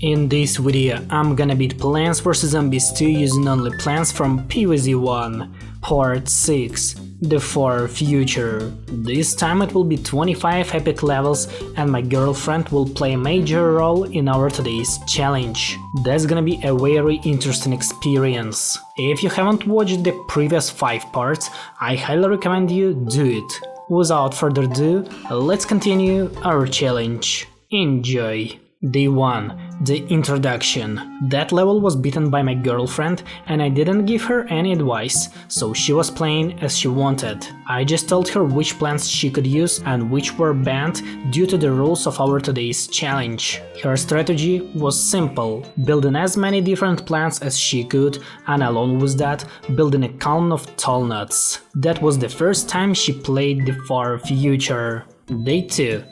In this video, I'm gonna beat Plants vs Zombies 2 using only plants from PVZ 1, Part 6, The Far Future. This time it will be 25 epic levels and my girlfriend will play a major role in our today's challenge. That's gonna be a very interesting experience. If you haven't watched the previous 5 parts, I highly recommend you do it. Without further ado, let's continue our challenge. Enjoy! Day 1. The Introduction. That level was beaten by my girlfriend and I didn't give her any advice, so she was playing as she wanted. I just told her which plants she could use and which were banned due to the rules of our today's challenge. Her strategy was simple, building as many different plants as she could and along with that, building a column of tall nuts. That was the first time she played The Far Future. Day 2.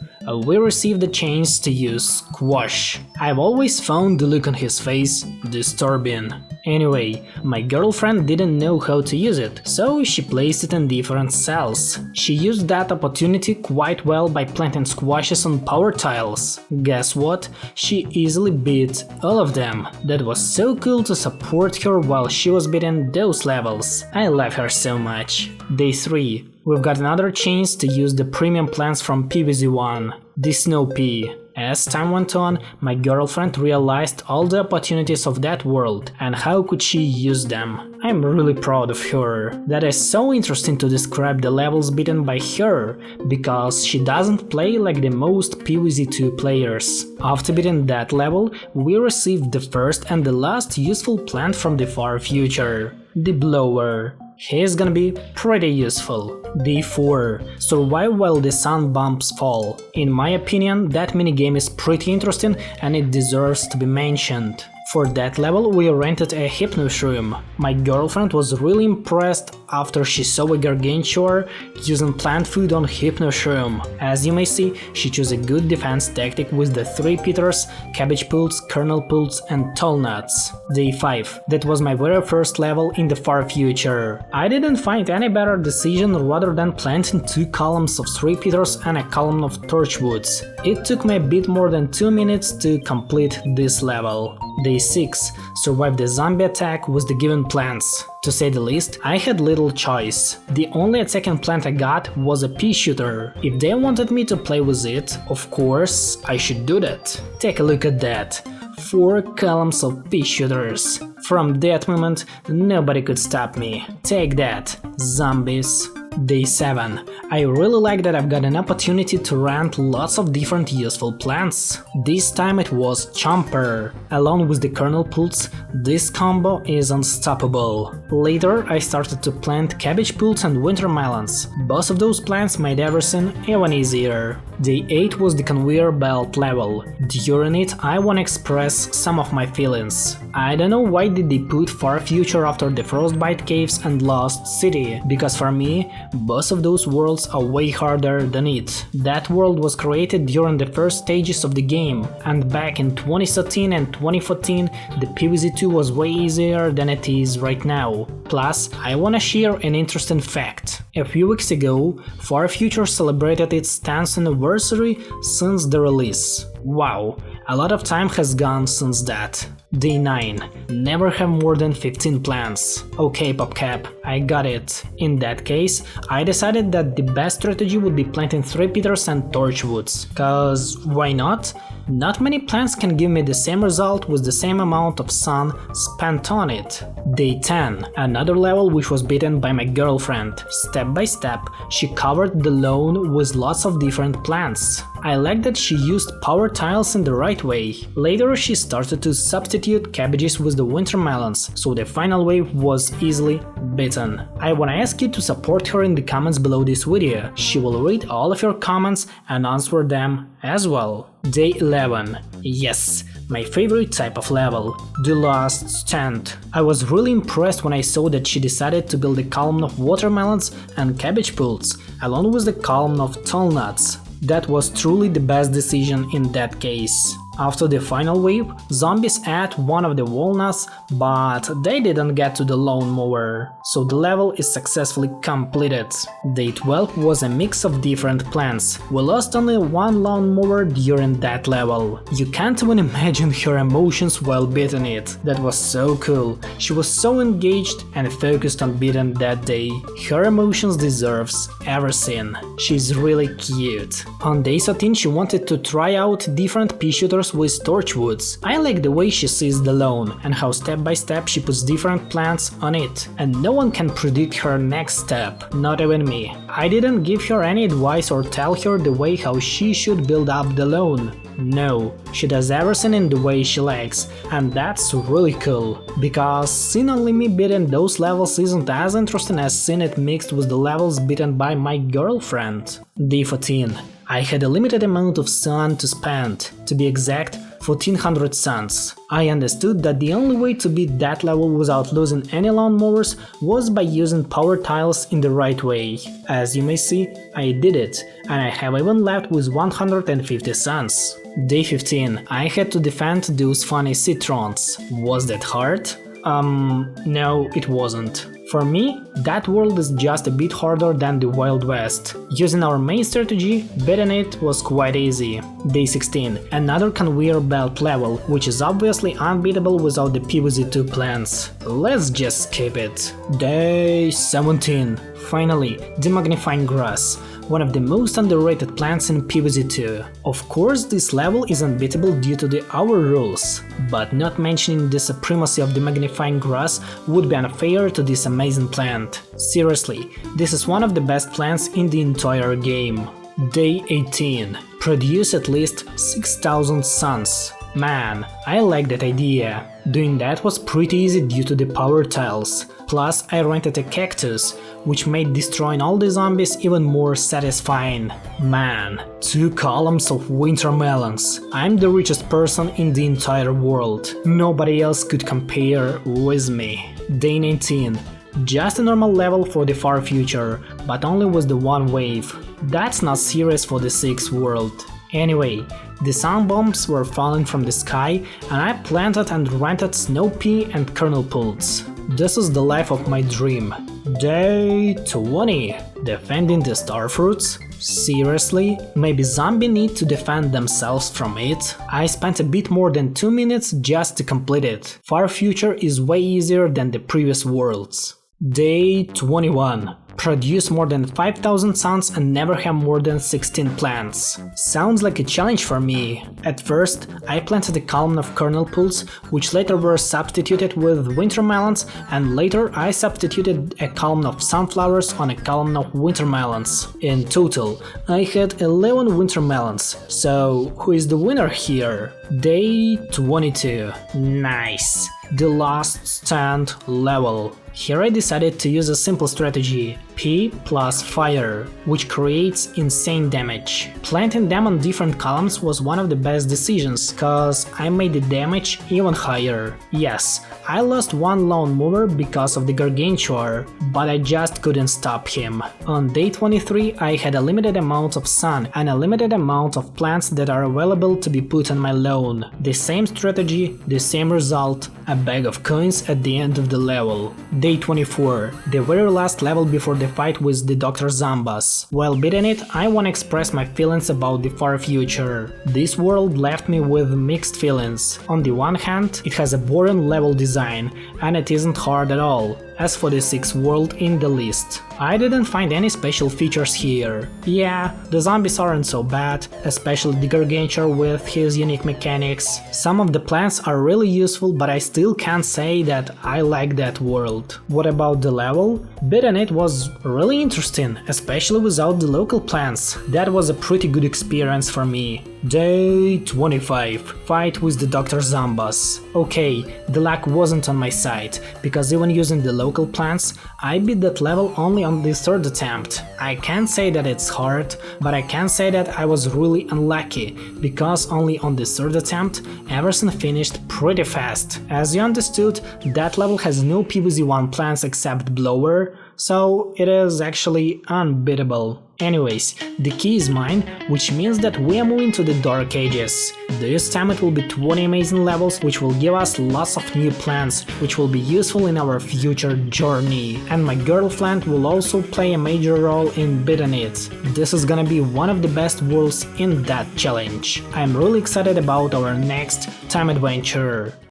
We received the chance to use Squash. I've always found the look on his face disturbing. Anyway, my girlfriend didn't know how to use it, so she placed it in different cells. She used that opportunity quite well by planting squashes on power tiles. Guess what? She easily beat all of them. That was so cool to support her while she was beating those levels. I love her so much. Day 3. We've got another chance to use the premium plants from PVZ 1, the Snow Pea. As time went on, my girlfriend realized all the opportunities of that world and how could she use them. I'm really proud of her. That is so interesting to describe the levels beaten by her, because she doesn't play like the most PVZ2 players. After beating that level, we received the first and the last useful plant from the far future, the Blower. He's gonna be pretty useful. Day 4. Survive while the sun bombs fall. In my opinion, that minigame is pretty interesting and it deserves to be mentioned. For that level we rented a hypnosis room. My girlfriend was really impressed after she saw a gargantuar using plant food on hypnosis room. As you may see, she chose a good defense tactic with the 3 peters, cabbage pults, kernel pults and tall nuts. Day 5. That was my very first level in the far future. I didn't find any better decision rather than planting 2 columns of 3 peters and a column of torchwoods. It took me a bit more than 2 minutes to complete this level. Day 6. Survive the zombie attack with the given plants. To say the least, I had little choice. The only attacking plant I got was a pea shooter. If they wanted me to play with it, of course, I should do that. Take a look at that. 4 columns of pea shooters. From that moment, nobody could stop me. Take that, zombies. Day 7. I really like that I've got an opportunity to rent lots of different useful plants. This time it was Chomper. Along with the kernel pults, this combo is unstoppable. Later I started to plant cabbage pults and winter melons. Both of those plants made everything even easier. Day 8 was the Conveyor belt level. During it I wanna express some of my feelings. I don't know why did they put Far Future after the Frostbite Caves and Lost City, because for me, both of those worlds are way harder than it. That world was created during the first stages of the game, and back in 2013 and 2014 the PVZ2 was way easier than it is right now. Plus, I wanna share an interesting fact. A few weeks ago, Far Future celebrated its 10th anniversary since the release. Wow, a lot of time has gone since that. Day 9. Never have more than 15 plants. Okay, PopCap, I got it. In that case, I decided that the best strategy would be planting 3 peters and torchwoods. Cause why not? Not many plants can give me the same result with the same amount of sun spent on it. Day 10. Another level which was beaten by my girlfriend. Step by step, she covered the lawn with lots of different plants. I like that she used power tiles in the right way. Later she started to substitute cabbages with the winter melons, so the final wave was easily beaten. I wanna ask you to support her in the comments below this video. She will read all of your comments and answer them as well. Day 11. Yes, my favorite type of level, the last stand. I was really impressed when I saw that she decided to build a column of watermelons and cabbage pults, along with the column of tall nuts. That was truly the best decision in that case. After the final wave, zombies ate one of the walnuts, but they didn't get to the lawnmower, so the level is successfully completed. Day 12 was a mix of different plants. We lost only one lawnmower during that level. You can't even imagine her emotions while beating it. That was so cool. She was so engaged and focused on beating that day. Her emotions deserves everything. She's really cute. On day 13 she wanted to try out different pea shooters with torchwoods. I like the way she sees the lawn and how step by step she puts different plants on it. And no one can predict her next step, not even me. I didn't give her any advice or tell her the way how she should build up the lawn. No, she does everything in the way she likes, and that's really cool, because seeing only me beating those levels isn't as interesting as seeing it mixed with the levels beaten by my girlfriend. Day 14. I had a limited amount of sun to spend, to be exact 1400 suns. I understood that the only way to beat that level without losing any lawnmowers was by using power tiles in the right way. As you may see, I did it, and I have even left with 150 suns. Day 15. I had to defend those funny citrons. Was that hard? No, it wasn't. For me, that world is just a bit harder than the Wild West. Using our main strategy, beating it was quite easy. Day 16. Another conveyor belt level, which is obviously unbeatable without the PVZ2 plants. Let's just skip it. Day 17. Finally, the magnifying grass. One of the most underrated plants in PVZ2. Of course, this level is unbeatable due to the hour rules, but not mentioning the supremacy of the magnifying grass would be unfair to this amazing plant. Seriously, this is one of the best plants in the entire game. Day 18. Produce at least 6000 suns. Man, I like that idea. Doing that was pretty easy due to the power tiles. Plus, I rented a cactus, which made destroying all the zombies even more satisfying. Man, 2 columns of winter melons. I'm the richest person in the entire world. Nobody else could compare with me. Day 19. Just a normal level for the far future, but only with the one wave. That's not serious for the 6th world. Anyway, the sun bombs were falling from the sky, and I planted and rented snow pea and kernel pods. This is the life of my dream. Day 20. Defending the star fruits? Seriously? Maybe zombies need to defend themselves from it? I spent a bit more than 2 minutes just to complete it. Far future is way easier than the previous worlds. Day 21. Produce more than 5000 suns and never have more than 16 plants. Sounds like a challenge for me. At first, I planted a column of kernel pulls, which later were substituted with winter melons, and later I substituted a column of sunflowers on a column of winter melons. In total, I had 11 winter melons. So, who is the winner here? Day 22. Nice. The last stand level. Here I decided to use a simple strategy, P plus fire, which creates insane damage. Planting them on different columns was one of the best decisions, cause I made the damage even higher. Yes, I lost one lawnmower because of the gargantuar, but I just couldn't stop him. On day 23 I had a limited amount of sun and a limited amount of plants that are available to be put on my lawn. The same strategy, the same result, a bag of coins at the end of the level. Day 24, the very last level before the fight with the Dr. Zambas. While beating it, I wanna express my feelings about the far future. This world left me with mixed feelings. On the one hand, it has a boring level design, and it isn't hard at all. As for the 6th world in the list, I didn't find any special features here. Yeah, the zombies aren't so bad, especially the gargantuar with his unique mechanics. Some of the plants are really useful, but I still can't say that I like that world. What about the level? Beating it was really interesting, especially without the local plants. That was a pretty good experience for me. Day 25. Fight with the Dr. Zambas. Okay, the luck wasn't on my side, because even using the local plants, I beat that level only on the 3rd attempt. I can't say that it's hard, but I can say that I was really unlucky, because only on the 3rd attempt everything finished pretty fast. As you understood, that level has no PVZ1 plants except blower, so it is actually unbeatable. Anyways, the key is mine, which means that we are moving to the Dark Ages. This time it will be 20 amazing levels, which will give us lots of new plants, which will be useful in our future journey. And my girlfriend will also play a major role in beating it. This is gonna be one of the best worlds in that challenge. I am really excited about our next time adventure.